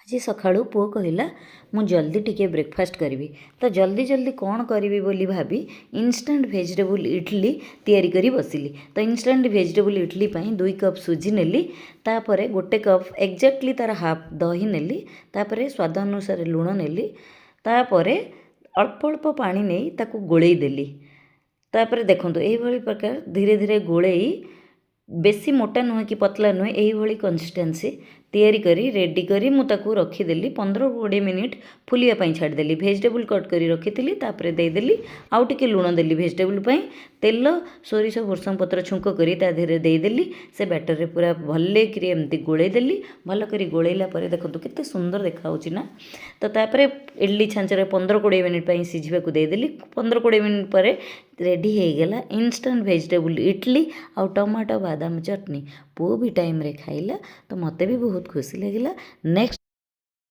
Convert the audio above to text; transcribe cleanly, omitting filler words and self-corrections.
आज सकाळू पुओ कहला मु जल्दी टिके ब्रेकफास्ट करी तो जल्दी जल्दी कौन करी बोली भाभी इंस्टेंट वेजिटेबल इडली तैयारी करी बसिली। तो इंस्टेंट वेजिटेबल इडली पाई 2 कप सुजी नेली, तापरे 1 कप एक्जाक्टली तार हाफ दही नेली, तापरे स्वाद अनुसार लुण नेली, तापरे अल्प अल्प पानी नहीं ताकू गोलई देली। तापरे देखंतु एही भली प्रकार धीरे धीरे गोलई बेसी मोटा नुहे कि पतला नुहे यही भली कंसिस्टेंसी तैयारी करी रेडी करी मुझे रखीदेली 15-20 मिनिट फुलिया छाड़देली। भेजिटेबल कट करी रखी तापर देदेली आउ टिके लुण देली भेजिटेबल पाई, तेल सोरिष भुर्संग पत्र छुंक करी ता देहरे देदेली। से बैटर रे पूरा भले कि एमती गोलई देली। भल करी गोलैला परे देखंतु केते सुंदर देखाउची ना। तो तापरे इडली छांचरे 15-20 मिनिट पाई सिझिबाकू देदेली। 15-20 मिनिट परे रेडी हो गला इंस्टेंट वेजिटेबल इडली आउ टमाटो बादाम चटनी। पुओ भी टाइम रे खाइला तो मते भी बहुत खुशी लगिला। नेक्स्ट